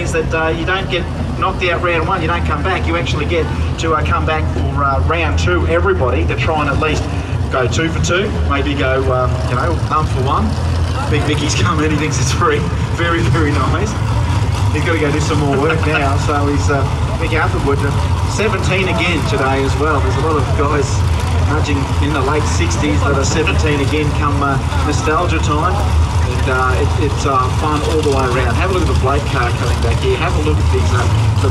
means that you don't get knocked out round one, you don't come back. You actually get to come back for round two, everybody, to try and at least go 2 for 2, maybe go, you know, 1 for 1. Big Vicky's come in, he thinks it's very, very nice. He's got to go do some more work now, so he's Mickey Upperwood, 17 again today as well. There's a lot of guys nudging in the late 60s that are 17 again come nostalgia time. And it's fun all the way around. Have a look at the Blake car coming back here. Have a look at these,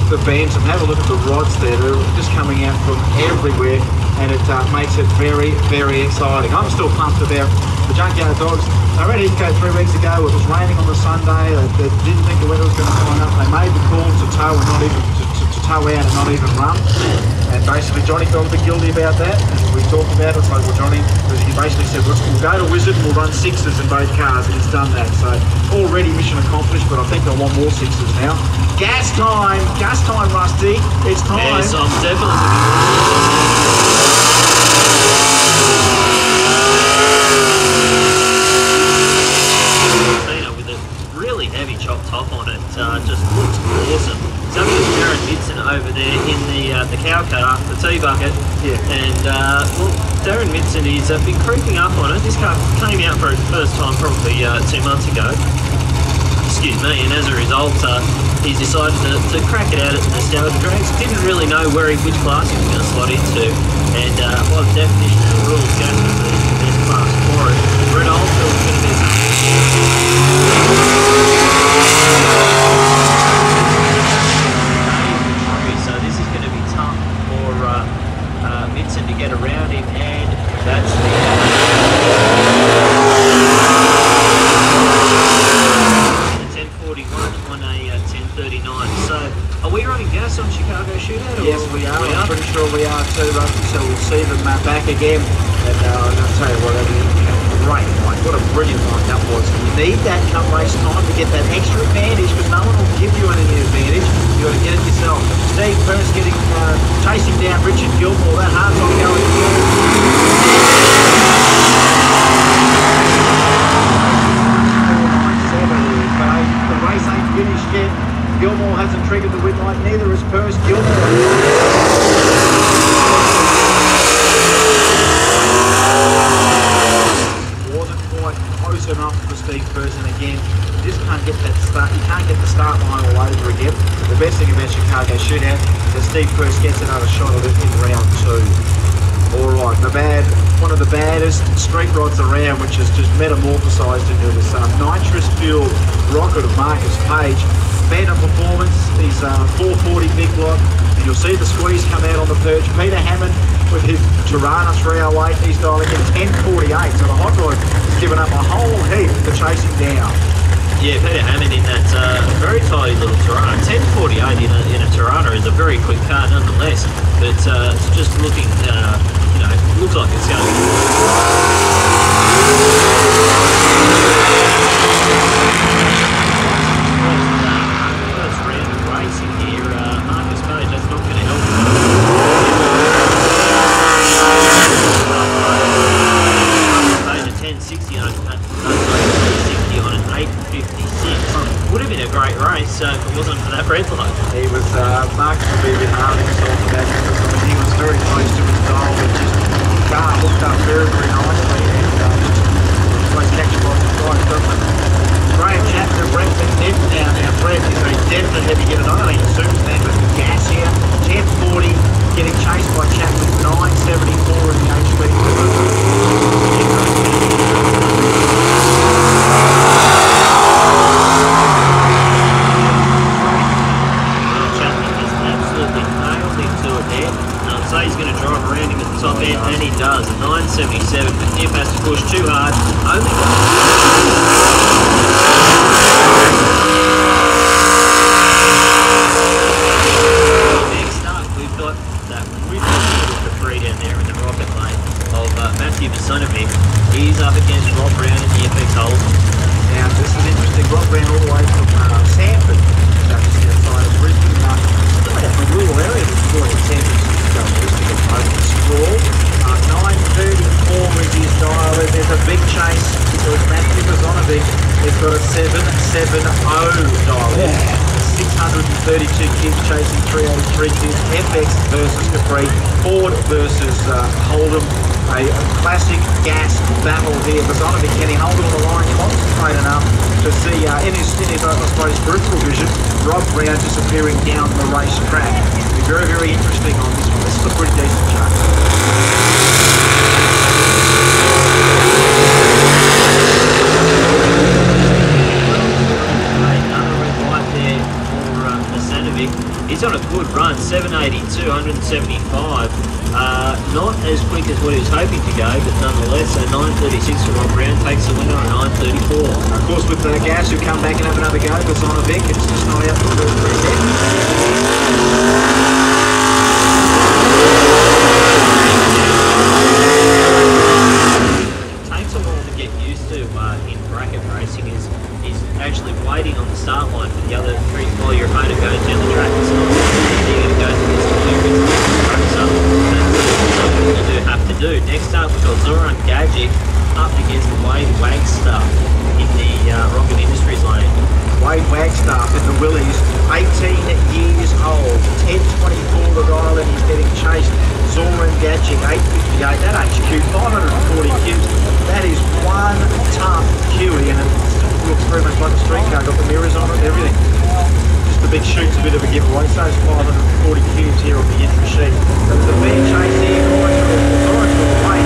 the Bantam. Have a look at the rods there. They're just coming out from everywhere, and it makes it very, very exciting. I'm still pumped about the Junkyard Dogs. They were at Heathcote 3 weeks ago. It was raining on the Sunday. They didn't think the weather was going to line up. They made the call to tow and not even to tow out and not even run. And basically, Johnny felt a bit guilty about that. And we talked about it. It's like, well, Johnny, he basically said, we'll go to Wizard and we'll run 6s in both cars. And he's done that. So already mission accomplished. But I think I want more 6s now. Gas time, Rusty. It's time. Yes, I'm definitely. Heavy chop top on it, just looks awesome. So there's Darren Midson over there in the cow car, the tea bucket, yeah. And well, Darren Midson has been creeping up on it. This car came out for its first time probably 2 months ago. Excuse me, and as a result, he's decided to crack it out at the nostalgia drags. Didn't really know which class he was going to slot into, and by the definition of the rules, going to be the best class for it. Red Oldfield's going to be so this is going to be tough for Midson to get around him, and that's the 1041 on a 1039. So are we running gas on Chicago Shootout? Yes, we are. I'm pretty sure we are too, Rusty, so we'll see them back again. And I'm going to tell you what, great night. What a brilliant night that was. You need that come race time to get that extra advantage, because no one will give you any advantage. You've got to get it yourself. Steve Purse chasing down Richard Gilmore. That hard time going through. The race ain't finished yet. Gilmore hasn't triggered the win light, neither has Purse. Close enough for Steve Purse, and again, you just can't get that start. You can't get the start line all over again. The best thing about Chicago Shootout is Steve Purse gets another shot at it in round 2. All right, one of the baddest street rods around, which is just metamorphosized into this nitrous-fueled rocket of Marcus Page. Better performance. He's 440 big block. And you'll see the squeeze come out on the perch. Peter Hammond with his Tirana 308. He's dialing in 1048. So the hot rod has given up a whole heap to chase him down. Yeah, Peter Hammond in that very tidy little Tirana. 1048 in a Tirana is a very quick car nonetheless. But it's just looking, you know, looks like it's going to be. So it wasn't for that red light. He was, Marcus would be a bit hard on himself for that, because I mean, he was very close to his goal, but just the car hooked up very, very nicely, and just always catch him off the side, doesn't it? Graham Chapman, Brett's in depth now. Now Brett is a definite heavy hitter, not only in Superstand, but in gas here. 1040, getting chased by Chapman, 974 in the HP. He's going to drive around him at the top end, and he does. A 977, but Nip has to push too hard. Only next up, we've got that really beautiful 3 down there in the rocket lane of Matthew Vasonovic. He's up against Rob Brown in the FX hole. Now, this is interesting. Rob Brown all the way from Sanford, just outside of Brisbane. Still out in the rural area this morning in Sanford. Straw. 934 is his dial. There's a big chase. There was 32 kids chasing 383 kids. FX versus Capri. Ford versus Hold'em. A classic gas battle here. Bazonovic, can he hold it on the line? Concentrate enough to see in his I suppose peripheral vision, Rob Brown disappearing down the racetrack. It'll be very, very interesting on this one. This is a pretty decent track. He's on a good run, 782, 175. Not as quick as what he was hoping to go, but nonetheless, a 936 for Rob Brown takes the winner at 934. Of course, with the gas who come back and have another go, but Zonovic, it's just not out for the first 3 seconds. Takes a while to get used to in bracket racing is actually waiting on the start line for the other three while your opponent goes down the track. It's not easy to go to this delivery. So that's something you do have to do. Next up, we've got Zoran Gajic up against Wade Wagstaff in the Rocket Industries lane. Wade Wagstaff in the Willies, 18 years old, 10.24 the dial, and he's getting chased. Zoran Gajic, 8.58. That HQ, 540 cubes. That is one tough Huey, and it looks very much like a street car. Got the mirrors on it and everything. Just the big chute's a bit of a giveaway. So it's 540 cubes here on the entry sheet. So there's a fair chase here. Lawrence will wait.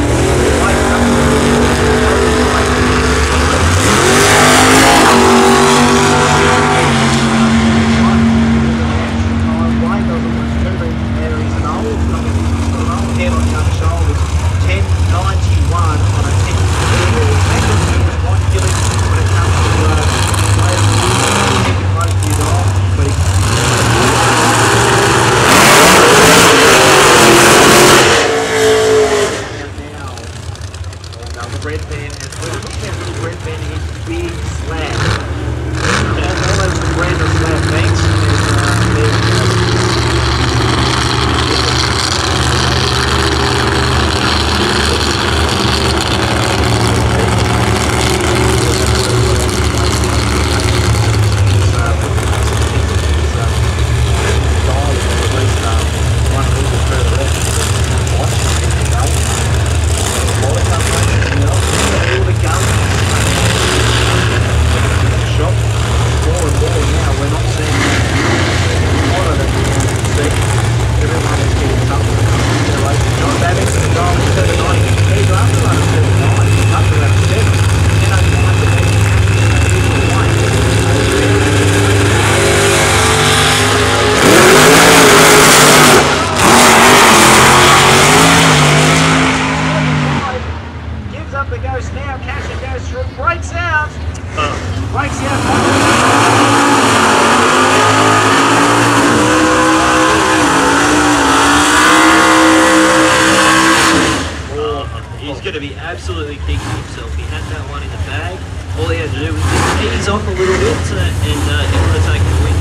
Absolutely kicking himself. He had that one in the bag. All he had to do was just ease off a little bit and he would have taken the win.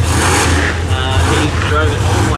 He drove it all the way